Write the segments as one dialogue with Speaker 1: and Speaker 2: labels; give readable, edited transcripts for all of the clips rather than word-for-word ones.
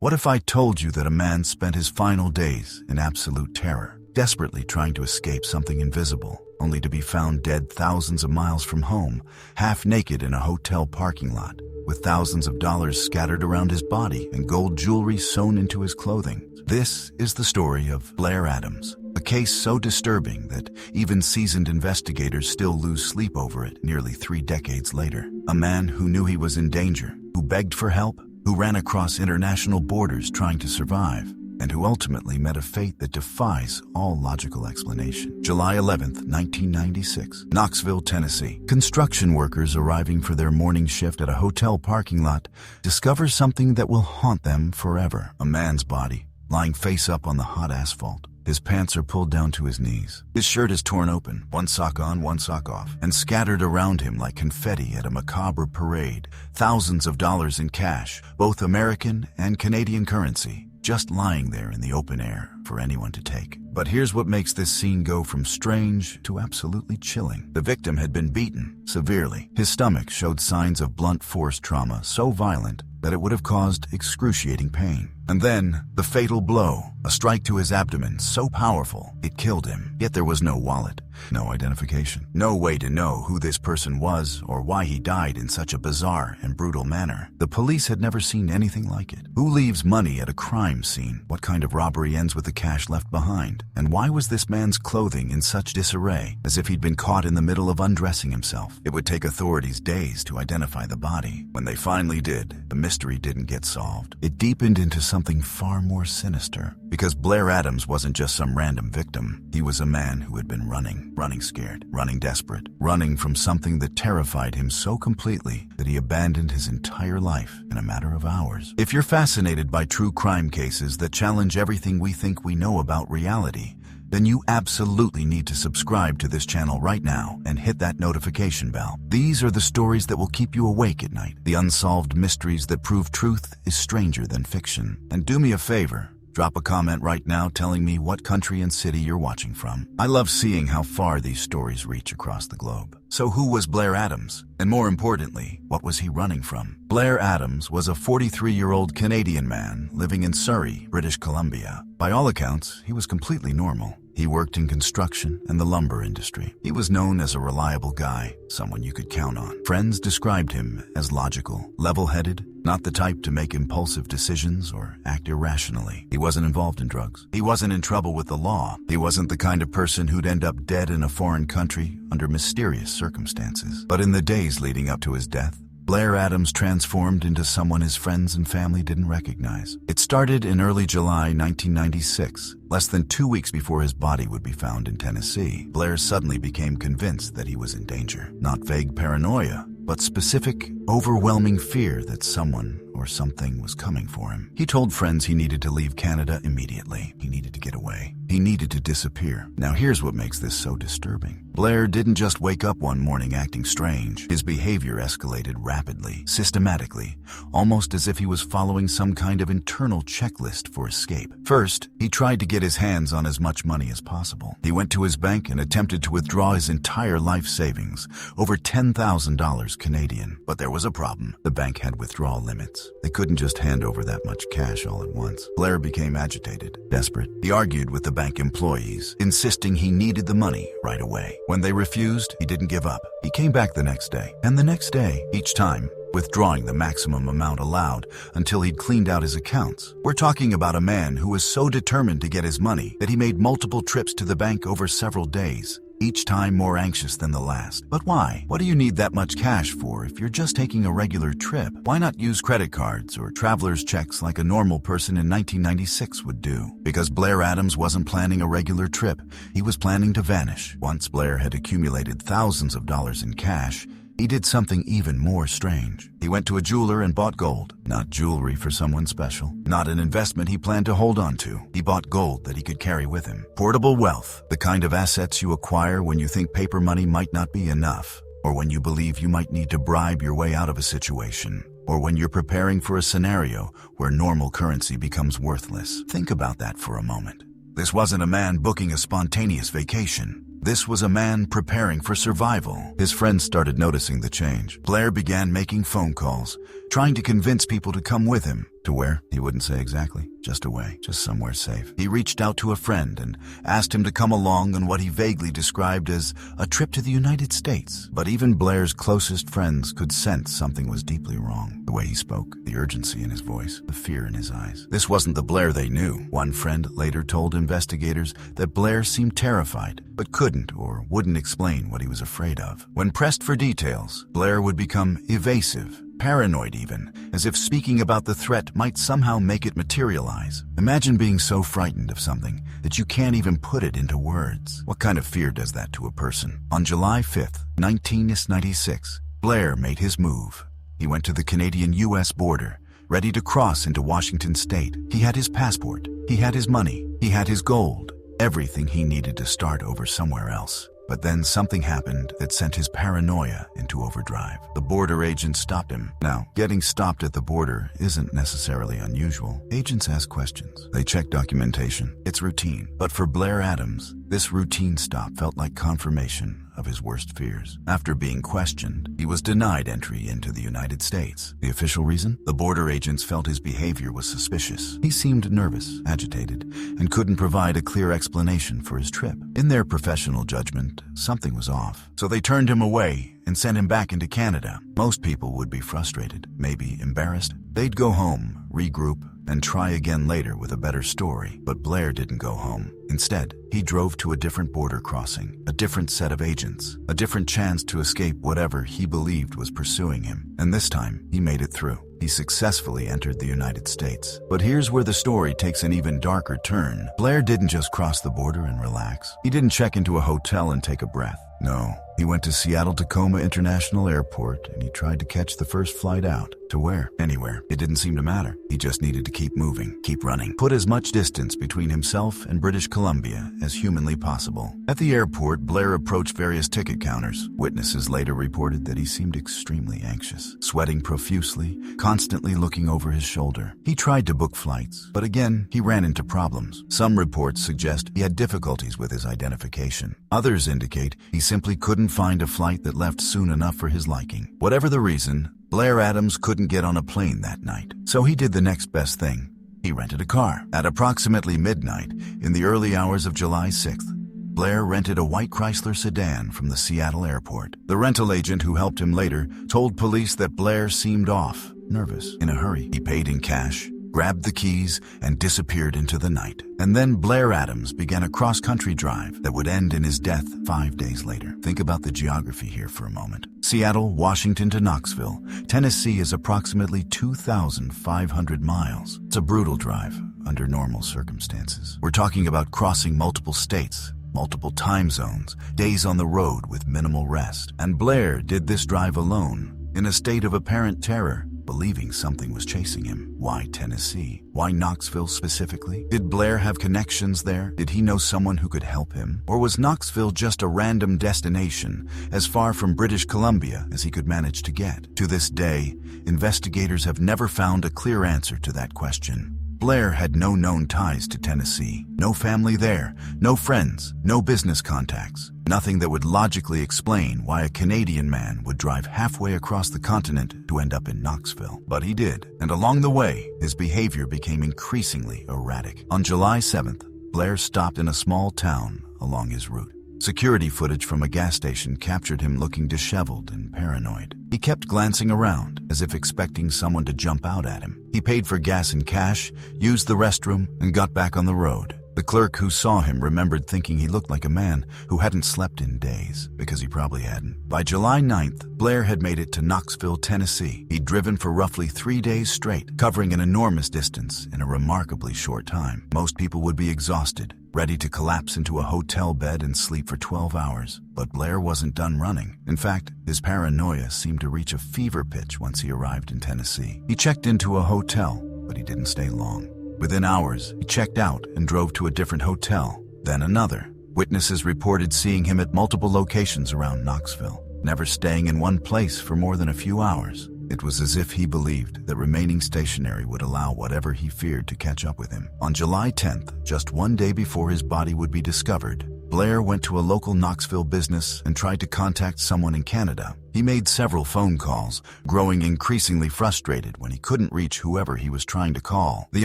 Speaker 1: What if I told you that a man spent his final days in absolute terror, desperately trying to escape something invisible, only to be found dead thousands of miles from home, half naked in a hotel parking lot, with thousands of dollars scattered around his body and gold jewelry sewn into his clothing? This is the story of Blair Adams, a case so disturbing that even seasoned investigators still lose sleep over it nearly 3 decades later. A man who knew he was in danger, who begged for help, who ran across international borders trying to survive, and who ultimately met a fate that defies all logical explanation. July 11th, 1996, Knoxville, Tennessee. Construction workers arriving for their morning shift at a hotel parking lot discover something that will haunt them forever. A man's body, lying face up on the hot asphalt. His pants are pulled down to his knees. His shirt is torn open, one sock on, one sock off, and scattered around him like confetti at a macabre parade. Thousands of dollars in cash, both American and Canadian currency, just lying there in the open air for anyone to take. But here's what makes this scene go from strange to absolutely chilling. The victim had been beaten severely. His stomach showed signs of blunt force trauma so violent that it would have caused excruciating pain. And then, the fatal blow, a strike to his abdomen so powerful it killed him. Yet there was no wallet, no identification, no way to know who this person was or why he died in such a bizarre and brutal manner. The police had never seen anything like it. Who leaves money at a crime scene? What kind of robbery ends with the cash left behind? And why was this man's clothing in such disarray, as if he'd been caught in the middle of undressing himself? It would take authorities days to identify the body. When they finally did, the mystery didn't get solved. It deepened into something far more sinister, because Blair Adams wasn't just some random victim. He was a man who had been running scared, running desperate, running from something that terrified him so completely that he abandoned his entire life in a matter of hours. If you're fascinated by true crime cases that challenge everything we think we know about reality, then you absolutely need to subscribe to this channel right now and hit that notification bell. These are the stories that will keep you awake at night, the unsolved mysteries that prove truth is stranger than fiction. And do me a favor, drop a comment right now telling me what country and city you're watching from. I love seeing how far these stories reach across the globe. So who was Blair Adams? And more importantly, what was he running from? Blair Adams was a 43-year-old Canadian man living in Surrey, British Columbia. By all accounts, he was completely normal. He worked in construction and the lumber industry. He was known as a reliable guy, someone you could count on. Friends described him as logical, level-headed, not the type to make impulsive decisions or act irrationally. He wasn't involved in drugs. He wasn't in trouble with the law. He wasn't the kind of person who'd end up dead in a foreign country under mysterious circumstances. But in the days leading up to his death, Blair Adams transformed into someone his friends and family didn't recognize. It started in early July 1996, less than 2 weeks before his body would be found in Tennessee. Blair suddenly became convinced that he was in danger. Not vague paranoia, but specific, overwhelming fear that someone or something was coming for him. He told friends he needed to leave Canada immediately. He needed to get away. He needed to disappear. Now here's what makes this so disturbing. Blair didn't just wake up one morning acting strange. His behavior escalated rapidly, systematically, almost as if he was following some kind of internal checklist for escape. First, he tried to get his hands on as much money as possible. He went to his bank and attempted to withdraw his entire life savings, over $10,000 Canadian. But there was a problem. The bank had withdrawal limits. They couldn't just hand over that much cash all at once. Blair became agitated, desperate. He argued with the bank employees, insisting he needed the money right away. When they refused, he didn't give up. He came back the next day, and the next day, each time, withdrawing the maximum amount allowed until he'd cleaned out his accounts. We're talking about a man who was so determined to get his money that he made multiple trips to the bank over several days, each time more anxious than the last. But why? What do you need that much cash for if you're just taking a regular trip? Why not use credit cards or traveler's checks like a normal person in 1996 would do? Because Blair Adams wasn't planning a regular trip. He was planning to vanish. Once Blair had accumulated thousands of dollars in cash, he did something even more strange. He went to a jeweler and bought gold. Not jewelry for someone special. Not an investment he planned to hold on to. He bought gold that he could carry with him. Portable wealth, the kind of assets you acquire when you think paper money might not be enough, or when you believe you might need to bribe your way out of a situation, or when you're preparing for a scenario where normal currency becomes worthless. Think about that for a moment. This wasn't a man booking a spontaneous vacation. This was a man preparing for survival. His friends started noticing the change. Blair began making phone calls, trying to convince people to come with him. To where? He wouldn't say exactly. Just away, just somewhere safe. He reached out to a friend and asked him to come along on what he vaguely described as a trip to the United States. But even Blair's closest friends could sense something was deeply wrong. The way he spoke, the urgency in his voice, the fear in his eyes. This wasn't the Blair they knew. One friend later told investigators that Blair seemed terrified, but couldn't or wouldn't explain what he was afraid of. When pressed for details, Blair would become evasive, paranoid even, as if speaking about the threat might somehow make it materialize. Imagine being so frightened of something that you can't even put it into words. What kind of fear does that to a person? On July 5th, 1996, Blair made his move. He went to the Canadian-US border, ready to cross into Washington state. He had his passport, he had his money, he had his gold, everything he needed to start over somewhere else. But then something happened that sent his paranoia into overdrive. The border agent stopped him. Now, getting stopped at the border isn't necessarily unusual. Agents ask questions. They check documentation. It's routine. But for Blair Adams, this routine stop felt like confirmation of his worst fears. After being questioned, he was denied entry into the United States. The official reason? The border agents felt his behavior was suspicious. He seemed nervous, agitated, and couldn't provide a clear explanation for his trip. In their professional judgment, something was off. So they turned him away and sent him back into Canada. Most people would be frustrated, maybe embarrassed. They'd go home, regroup, and try again later with a better story. But Blair didn't go home. Instead, he drove to a different border crossing, a different set of agents, a different chance to escape whatever he believed was pursuing him. And this time, he made it through. He successfully entered the United States. But here's where the story takes an even darker turn. Blair didn't just cross the border and relax. He didn't check into a hotel and take a breath. No, he went to Seattle-Tacoma International Airport and he tried to catch the first flight out. To where? Anywhere. It didn't seem to matter. He just needed to keep moving, keep running, put as much distance between himself and British Columbia as humanly possible. At the airport, Blair approached various ticket counters. Witnesses later reported that he seemed extremely anxious, sweating profusely, constantly looking over his shoulder. He tried to book flights, but again, he ran into problems. Some reports suggest he had difficulties with his identification. Others indicate he simply couldn't find a flight that left soon enough for his liking. Whatever the reason, Blair Adams couldn't get on a plane that night. So he did the next best thing. He rented a car. At approximately midnight, in the early hours of July 6th, Blair rented a white Chrysler sedan from the Seattle airport. The rental agent who helped him later told police that Blair seemed off, nervous, in a hurry. He paid in cash, grabbed the keys, and disappeared into the night. And then Blair Adams began a cross-country drive that would end in his death 5 days later. Think about the geography here for a moment. Seattle, Washington to Knoxville, Tennessee is approximately 2,500 miles. It's a brutal drive under normal circumstances. We're talking about crossing multiple states, multiple time zones, days on the road with minimal rest. And Blair did this drive alone, in a state of apparent terror, believing something was chasing him. Why Tennessee? Why Knoxville specifically? Did Blair have connections there? Did he know someone who could help him? Or was Knoxville just a random destination, as far from British Columbia as he could manage to get? To this day, investigators have never found a clear answer to that question. Blair had no known ties to Tennessee, no family there, no friends, no business contacts, nothing that would logically explain why a Canadian man would drive halfway across the continent to end up in Knoxville. But he did, and along the way, his behavior became increasingly erratic. On July 7th, Blair stopped in a small town along his route. Security footage from a gas station captured him looking disheveled and paranoid. He kept glancing around, as if expecting someone to jump out at him. He paid for gas in cash, used the restroom, and got back on the road. The clerk who saw him remembered thinking he looked like a man who hadn't slept in days, because he probably hadn't. By July 9th, Blair had made it to Knoxville, Tennessee. He'd driven for roughly 3 days straight, covering an enormous distance in a remarkably short time. Most people would be exhausted, ready to collapse into a hotel bed and sleep for 12 hours. But Blair wasn't done running. In fact, his paranoia seemed to reach a fever pitch once he arrived in Tennessee. He checked into a hotel, but he didn't stay long. Within hours, he checked out and drove to a different hotel, then another. Witnesses reported seeing him at multiple locations around Knoxville, never staying in one place for more than a few hours. It was as if he believed that remaining stationary would allow whatever he feared to catch up with him. On July 10th, just 1 day before his body would be discovered, Blair went to a local Knoxville business and tried to contact someone in Canada. He made several phone calls, growing increasingly frustrated when he couldn't reach whoever he was trying to call. The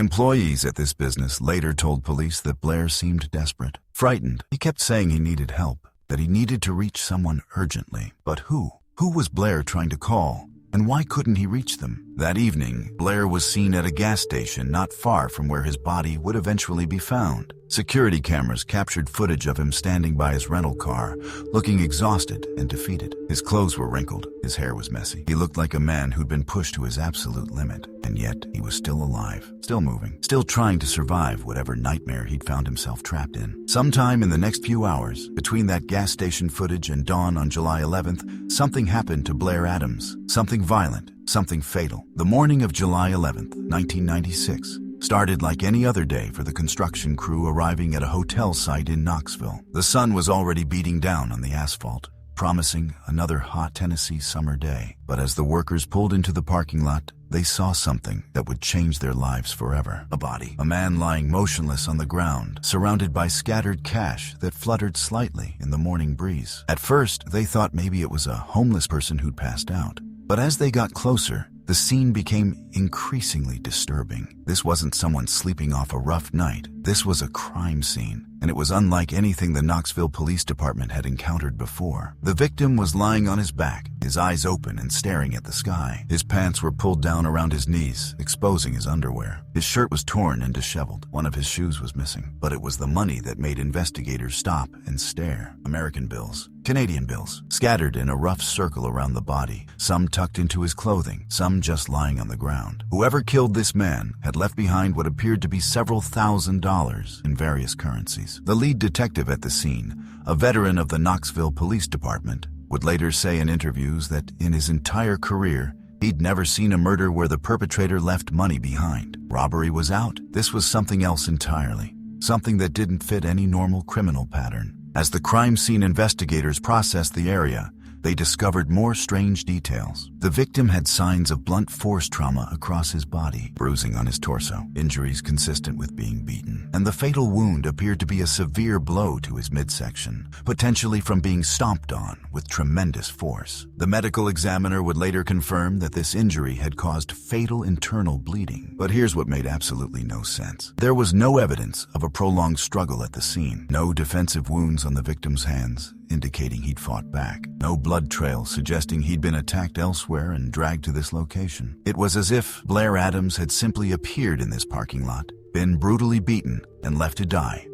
Speaker 1: employees at this business later told police that Blair seemed desperate. Frightened, he kept saying he needed help, that he needed to reach someone urgently. But who? Who was Blair trying to call? And why couldn't he reach them? That evening, Blair was seen at a gas station not far from where his body would eventually be found. Security cameras captured footage of him standing by his rental car, looking exhausted and defeated. His clothes were wrinkled, his hair was messy. He looked like a man who'd been pushed to his absolute limit, and yet he was still alive, still moving, still trying to survive whatever nightmare he'd found himself trapped in. Sometime in the next few hours, between that gas station footage and dawn on July 11th, something happened to Blair Adams. Something violent, something fatal. The morning of July 11th, 1996, started like any other day for the construction crew arriving at a hotel site in Knoxville. The sun was already beating down on the asphalt, promising another hot Tennessee summer day. But as the workers pulled into the parking lot, they saw something that would change their lives forever. A body. A man lying motionless on the ground, surrounded by scattered cash that fluttered slightly in the morning breeze. At first, they thought maybe it was a homeless person who'd passed out. But as they got closer, the scene became increasingly disturbing. This wasn't someone sleeping off a rough night. This was a crime scene, and it was unlike anything the Knoxville Police Department had encountered before. The victim was lying on his back, his eyes open and staring at the sky. His pants were pulled down around his knees, exposing his underwear. His shirt was torn and disheveled. One of his shoes was missing, but it was the money that made investigators stop and stare. American bills, Canadian bills, scattered in a rough circle around the body, some tucked into his clothing, some just lying on the ground. Whoever killed this man had left behind what appeared to be several $1,000s in various currencies. The lead detective at the scene, a veteran of the Knoxville Police Department, would later say in interviews that in his entire career, he'd never seen a murder where the perpetrator left money behind. Robbery was out. This was something else entirely, something that didn't fit any normal criminal pattern. As the crime scene investigators processed the area, they discovered more strange details. The victim had signs of blunt force trauma across his body, bruising on his torso, injuries consistent with being beaten, and the fatal wound appeared to be a severe blow to his midsection, potentially from being stomped on with tremendous force. The medical examiner would later confirm that this injury had caused fatal internal bleeding. But here's what made absolutely no sense. There was no evidence of a prolonged struggle at the scene, no defensive wounds on the victim's hands, indicating he'd fought back. No blood trail suggesting he'd been attacked elsewhere and dragged to this location. It was as if Blair Adams had simply appeared in this parking lot, been brutally beaten, and left to die,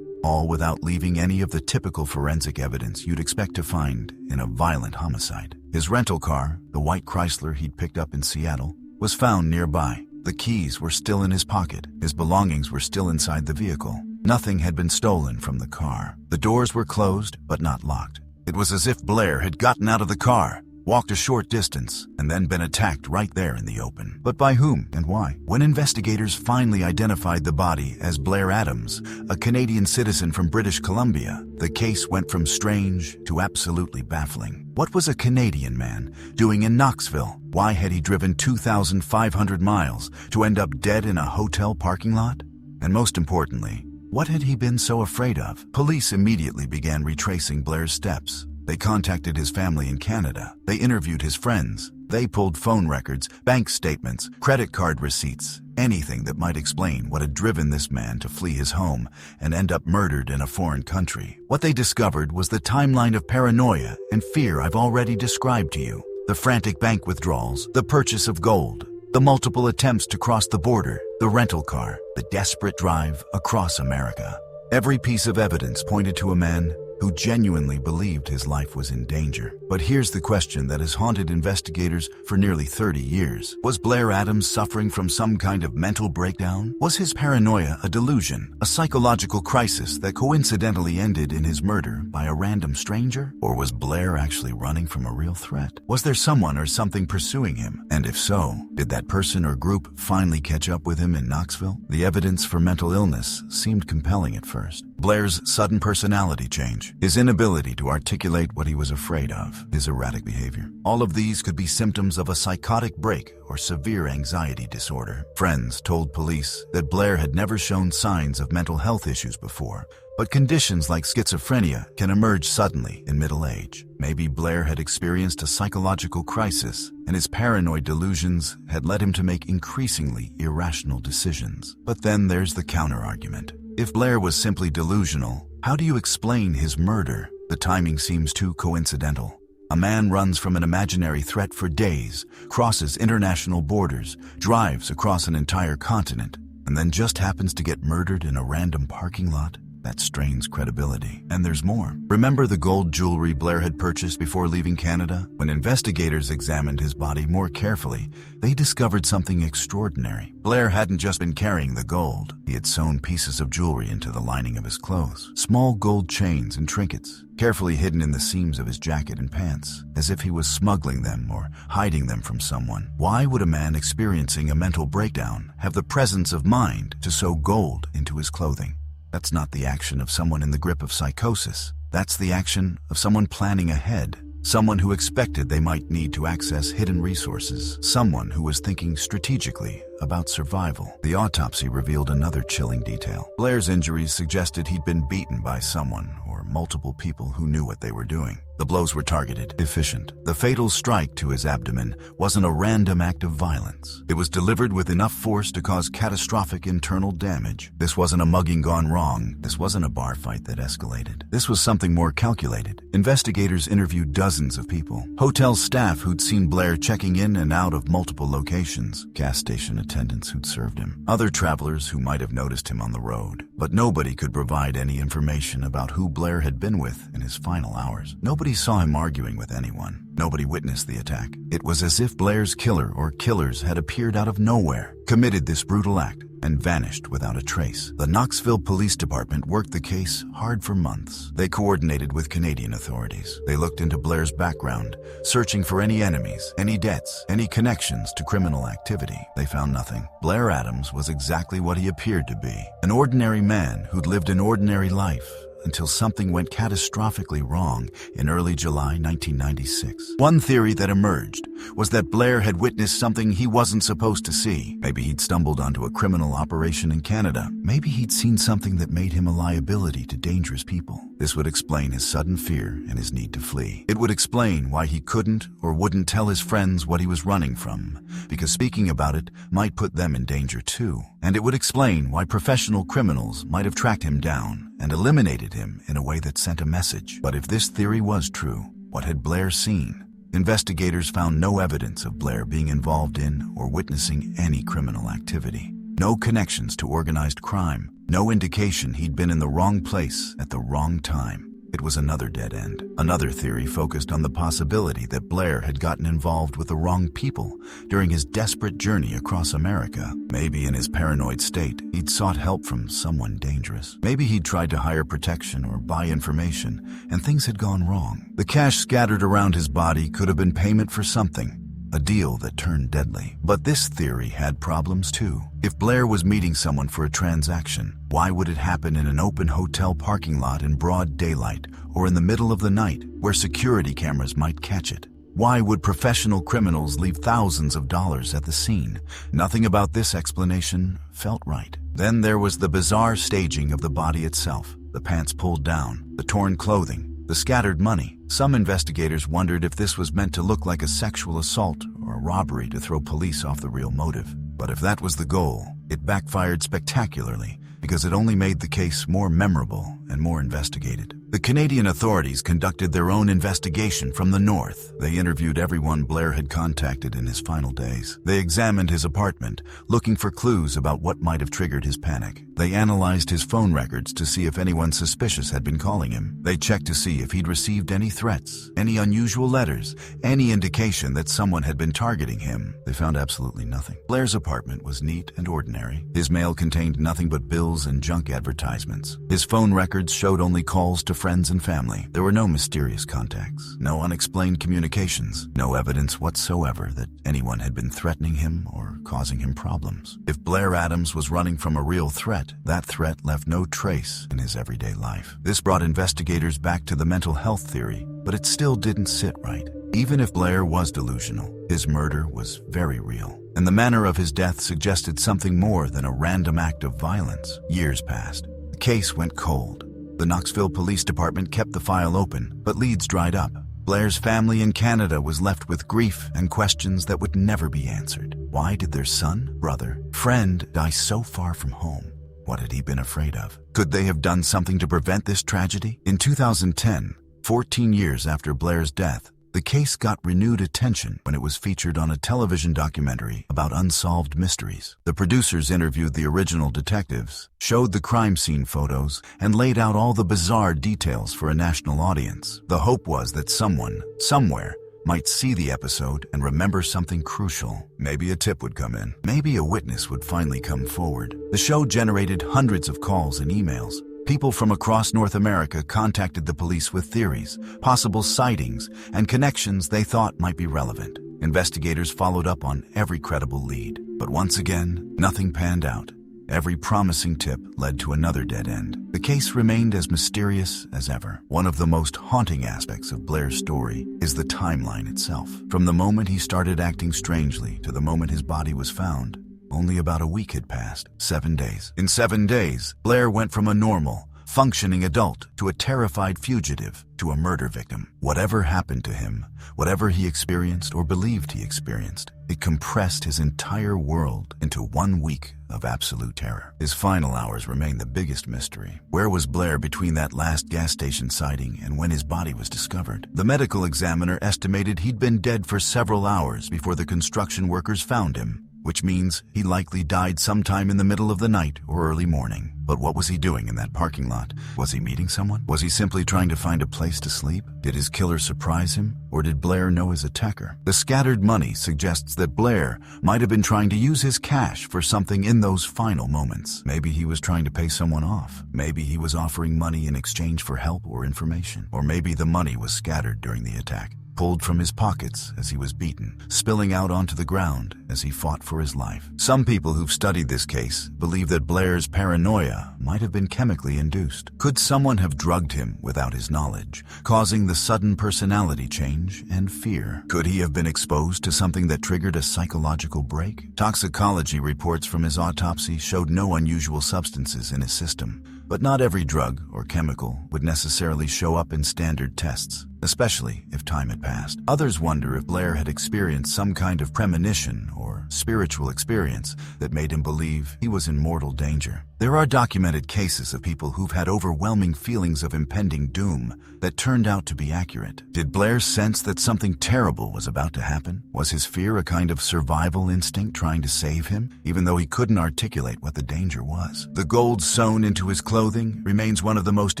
Speaker 1: all without leaving any of the typical forensic evidence you'd expect to find in a violent homicide. His rental car, the white Chrysler he'd picked up in Seattle, was found nearby. The keys were still in his pocket. His belongings were still inside the vehicle. Nothing had been stolen from the car. The doors were closed, but not locked. It was as if Blair had gotten out of the car, walked a short distance, and then been attacked right there in the open. But by whom and why? When investigators finally identified the body as Blair Adams, a Canadian citizen from British Columbia, the case went from strange to absolutely baffling. What was a Canadian man doing in Knoxville? Why had he driven 2,500 miles to end up dead in a hotel parking lot? And most importantly, what had he been so afraid of? Police immediately began retracing Blair's steps. They contacted his family in Canada. They interviewed his friends. They pulled phone records, bank statements, credit card receipts, anything that might explain what had driven this man to flee his home and end up murdered in a foreign country. What they discovered was the timeline of paranoia and fear I've already described to you. The frantic bank withdrawals, the purchase of gold, the multiple attempts to cross the border, the rental car, the desperate drive across America. Every piece of evidence pointed to a man who genuinely believed his life was in danger. But here's the question that has haunted investigators for nearly 30 years. Was Blair Adams suffering from some kind of mental breakdown? Was his paranoia a delusion, a psychological crisis that coincidentally ended in his murder by a random stranger? Or was Blair actually running from a real threat? Was there someone or something pursuing him? And if so, did that person or group finally catch up with him in Knoxville? The evidence for mental illness seemed compelling at first. Blair's sudden personality change, his inability to articulate what he was afraid of, his erratic behavior. All of these could be symptoms of a psychotic break or severe anxiety disorder. Friends told police that Blair had never shown signs of mental health issues before, but conditions like schizophrenia can emerge suddenly in middle age. Maybe Blair had experienced a psychological crisis, and his paranoid delusions had led him to make increasingly irrational decisions. But then there's the counter-argument. If Blair was simply delusional, how do you explain his murder? The timing seems too coincidental. A man runs from an imaginary threat for days, crosses international borders, drives across an entire continent, and then just happens to get murdered in a random parking lot? That strains credibility. And there's more. Remember the gold jewelry Blair had purchased before leaving Canada? When investigators examined his body more carefully, they discovered something extraordinary. Blair hadn't just been carrying the gold. He had sewn pieces of jewelry into the lining of his clothes. Small gold chains and trinkets, carefully hidden in the seams of his jacket and pants, as if he was smuggling them or hiding them from someone. Why would a man experiencing a mental breakdown have the presence of mind to sew gold into his clothing? That's not the action of someone in the grip of psychosis. That's the action of someone planning ahead. Someone who expected they might need to access hidden resources. Someone who was thinking strategically about survival. The autopsy revealed another chilling detail. Blair's injuries suggested he'd been beaten by someone or multiple people who knew what they were doing. The blows were targeted, efficient. The fatal strike to his abdomen wasn't a random act of violence. It was delivered with enough force to cause catastrophic internal damage. This wasn't a mugging gone wrong. This wasn't a bar fight that escalated. This was something more calculated. Investigators interviewed dozens of people. Hotel staff who'd seen Blair checking in and out of multiple locations. Gas station attendants who'd served him. Other travelers who might have noticed him on the road. But nobody could provide any information about who Blair had been with in his final hours. Nobody saw him arguing with anyone. Nobody witnessed the attack. It was as if Blair's killer or killers had appeared out of nowhere, committed this brutal act, and vanished without a trace. The Knoxville Police Department worked the case hard for months. They coordinated with Canadian authorities. They looked into Blair's background, searching for any enemies, any debts, any connections to criminal activity. They found nothing. Blair Adams was exactly what he appeared to be, an ordinary man who'd lived an ordinary life, until something went catastrophically wrong in early July 1996. One theory that emerged was that Blair had witnessed something he wasn't supposed to see. Maybe he'd stumbled onto a criminal operation in Canada. Maybe he'd seen something that made him a liability to dangerous people. This would explain his sudden fear and his need to flee. It would explain why he couldn't or wouldn't tell his friends what he was running from, because speaking about it might put them in danger too. And it would explain why professional criminals might have tracked him down and eliminated him in a way that sent a message. But if this theory was true, what had Blair seen? Investigators found no evidence of Blair being involved in or witnessing any criminal activity. No connections to organized crime. No indication he'd been in the wrong place at the wrong time. It was another dead end. Another theory focused on the possibility that Blair had gotten involved with the wrong people during his desperate journey across America. Maybe in his paranoid state, he'd sought help from someone dangerous. Maybe he'd tried to hire protection or buy information, and things had gone wrong. The cash scattered around his body could have been payment for something, a deal that turned deadly. But this theory had problems too. If Blair was meeting someone for a transaction, why would it happen in an open hotel parking lot in broad daylight or in the middle of the night where security cameras might catch it? Why would professional criminals leave thousands of dollars at the scene? Nothing about this explanation felt right. Then there was the bizarre staging of the body itself, the pants pulled down, the torn clothing, the scattered money. Some investigators wondered if this was meant to look like a sexual assault or a robbery to throw police off the real motive. But if that was the goal, it backfired spectacularly because it only made the case more memorable and more investigated. The Canadian authorities conducted their own investigation from the north. They interviewed everyone Blair had contacted in his final days. They examined his apartment, looking for clues about what might have triggered his panic. They analyzed his phone records to see if anyone suspicious had been calling him. They checked to see if he'd received any threats, any unusual letters, any indication that someone had been targeting him. They found absolutely nothing. Blair's apartment was neat and ordinary. His mail contained nothing but bills and junk advertisements. His phone records showed only calls to friends and family. There were no mysterious contacts, no unexplained communications, no evidence whatsoever that anyone had been threatening him or causing him problems. If Blair Adams was running from a real threat, yet, that threat left no trace in his everyday life. This brought investigators back to the mental health theory, but it still didn't sit right. Even if Blair was delusional, his murder was very real, and the manner of his death suggested something more than a random act of violence. Years passed. The case went cold. The Knoxville Police Department kept the file open, but leads dried up. Blair's family in Canada was left with grief and questions that would never be answered. Why did their son, brother, friend die so far from home? What had he been afraid of? Could they have done something to prevent this tragedy? In 2010, 14 years after Blair's death, the case got renewed attention when it was featured on a television documentary about unsolved mysteries. The producers interviewed the original detectives, showed the crime scene photos, and laid out all the bizarre details for a national audience. The hope was that someone, somewhere, might see the episode and remember something crucial. Maybe a tip would come in. Maybe a witness would finally come forward. The show generated hundreds of calls and emails. People from across North America contacted the police with theories, possible sightings, and connections they thought might be relevant. Investigators followed up on every credible lead. But once again, nothing panned out. Every promising tip led to another dead end. The case remained as mysterious as ever. One of the most haunting aspects of Blair's story is the timeline itself. From the moment he started acting strangely to the moment his body was found, only about a week had passed. 7 days. In 7 days, Blair went from a normal, functioning adult to a terrified fugitive to a murder victim. Whatever happened to him, whatever he experienced or believed he experienced, it compressed his entire world into 1 week of absolute terror. His final hours remain the biggest mystery. Where was Blair between that last gas station sighting and when his body was discovered? The medical examiner estimated he'd been dead for several hours before the construction workers found him, which means he likely died sometime in the middle of the night or early morning. But what was he doing in that parking lot? Was he meeting someone? Was he simply trying to find a place to sleep? Did his killer surprise him? Or did Blair know his attacker? The scattered money suggests that Blair might have been trying to use his cash for something in those final moments. Maybe he was trying to pay someone off. Maybe he was offering money in exchange for help or information. Or maybe the money was scattered during the attack, pulled from his pockets as he was beaten, spilling out onto the ground as he fought for his life. Some people who've studied this case believe that Blair's paranoia might have been chemically induced. Could someone have drugged him without his knowledge, causing the sudden personality change and fear? Could he have been exposed to something that triggered a psychological break? Toxicology reports from his autopsy showed no unusual substances in his system, but not every drug or chemical would necessarily show up in standard tests, especially if time had passed. Others wonder if Blair had experienced some kind of premonition or spiritual experience that made him believe he was in mortal danger. There are documented cases of people who've had overwhelming feelings of impending doom that turned out to be accurate. Did Blair sense that something terrible was about to happen? Was his fear a kind of survival instinct trying to save him, even though he couldn't articulate what the danger was? The gold sewn into his clothing remains one of the most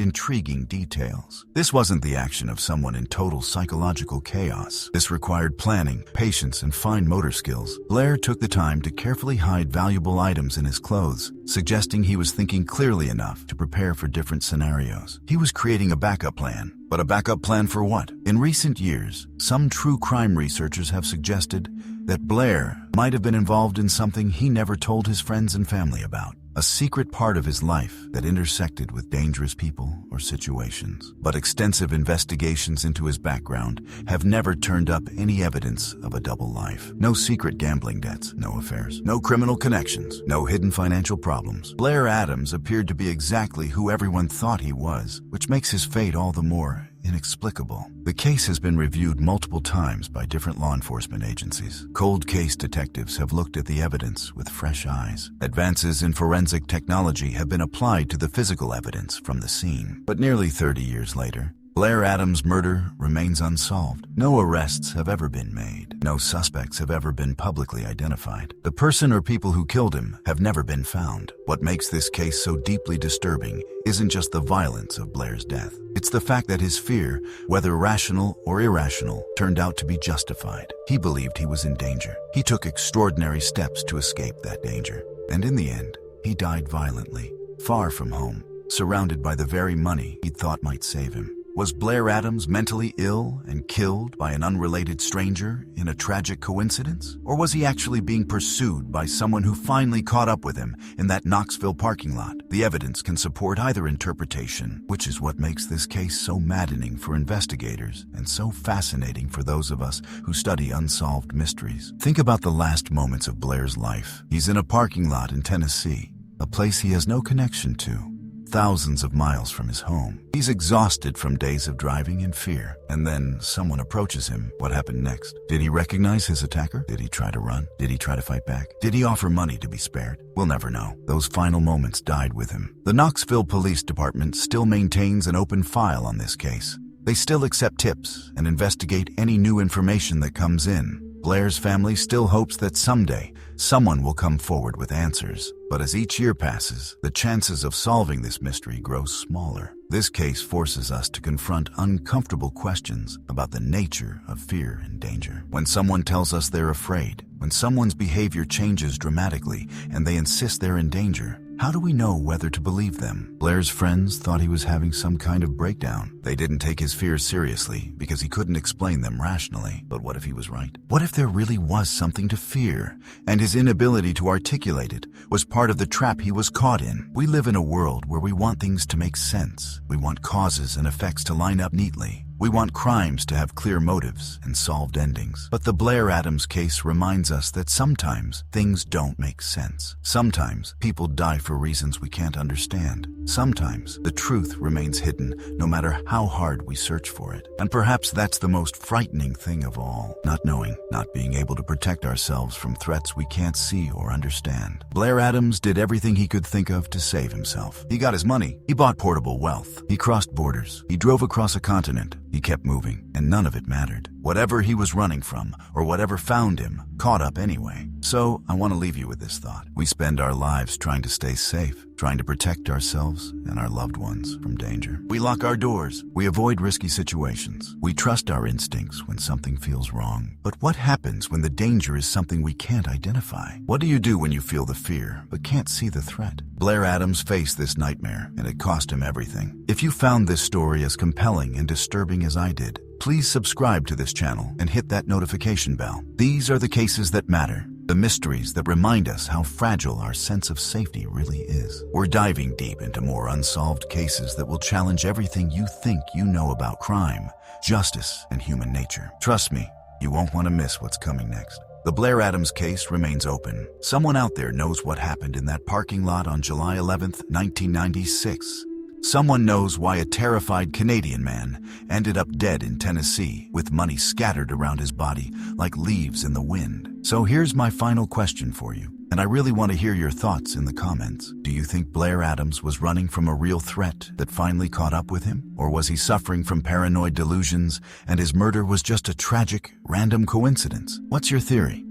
Speaker 1: intriguing details. This wasn't the action of someone in total psychological chaos. This required planning, patience, and fine motor skills. Blair took the time to carefully hide valuable items in his clothes, suggesting he was thinking clearly enough to prepare for different scenarios. He was creating a backup plan. But a backup plan for what? In recent years, some true crime researchers have suggested that Blair might have been involved in something he never told his friends and family about. A secret part of his life that intersected with dangerous people or situations. But extensive investigations into his background have never turned up any evidence of a double life. No secret gambling debts, no affairs, no criminal connections, no hidden financial problems. Blair Adams appeared to be exactly who everyone thought he was, which makes his fate all the more inexplicable. The case has been reviewed multiple times by different law enforcement agencies. Cold case detectives have looked at the evidence with fresh eyes. Advances in forensic technology have been applied to the physical evidence from the scene. But nearly 30 years later, Blair Adams' murder remains unsolved. No arrests have ever been made. No suspects have ever been publicly identified. The person or people who killed him have never been found. What makes this case so deeply disturbing isn't just the violence of Blair's death. It's the fact that his fear, whether rational or irrational, turned out to be justified. He believed he was in danger. He took extraordinary steps to escape that danger. And in the end, he died violently, far from home, surrounded by the very money he thought might save him. Was Blair Adams mentally ill and killed by an unrelated stranger in a tragic coincidence? Or was he actually being pursued by someone who finally caught up with him in that Knoxville parking lot? The evidence can support either interpretation, which is what makes this case so maddening for investigators and so fascinating for those of us who study unsolved mysteries. Think about the last moments of Blair's life. He's in a parking lot in Tennessee, a place he has no connection to, thousands of miles from his home. He's exhausted from days of driving in fear. And then someone approaches him. What happened next? Did he recognize his attacker? Did he try to run? Did he try to fight back? Did he offer money to be spared? We'll never know. Those final moments died with him. The Knoxville Police Department still maintains an open file on this case. They still accept tips and investigate any new information that comes in. Blair's family still hopes that someday someone will come forward with answers. But as each year passes, the chances of solving this mystery grow smaller. This case forces us to confront uncomfortable questions about the nature of fear and danger. When someone tells us they're afraid, when someone's behavior changes dramatically and they insist they're in danger, how do we know whether to believe them? Blair's friends thought he was having some kind of breakdown. They didn't take his fears seriously because he couldn't explain them rationally. But what if he was right? What if there really was something to fear, and his inability to articulate it was part of the trap he was caught in? We live in a world where we want things to make sense. We want causes and effects to line up neatly. We want crimes to have clear motives and solved endings. But the Blair Adams case reminds us that sometimes things don't make sense. Sometimes people die for reasons we can't understand. Sometimes the truth remains hidden no matter how hard we search for it. And perhaps that's the most frightening thing of all. Not knowing, not being able to protect ourselves from threats we can't see or understand. Blair Adams did everything he could think of to save himself. He got his money. He bought portable wealth. He crossed borders. He drove across a continent. He kept moving, and none of it mattered. Whatever he was running from, or whatever found him, caught up anyway. So, I want to leave you with this thought. We spend our lives trying to stay safe, trying to protect ourselves and our loved ones from danger. We lock our doors. We avoid risky situations. We trust our instincts when something feels wrong. But what happens when the danger is something we can't identify? What do you do when you feel the fear, but can't see the threat? Blair Adams faced this nightmare, and it cost him everything. If you found this story as compelling and disturbing as I did, please subscribe to this channel and hit that notification bell. These are the cases that matter. The mysteries that remind us how fragile our sense of safety really is. We're diving deep into more unsolved cases that will challenge everything you think you know about crime, justice, and human nature. Trust me, you won't want to miss what's coming next. The Blair Adams case remains open. Someone out there knows what happened in that parking lot on July 11th, 1996. Someone knows why a terrified Canadian man ended up dead in Tennessee with money scattered around his body like leaves in the wind. So here's my final question for you, and I really want to hear your thoughts in the comments. Do you think Blair Adams was running from a real threat that finally caught up with him? Or was he suffering from paranoid delusions and his murder was just a tragic, random coincidence? What's your theory?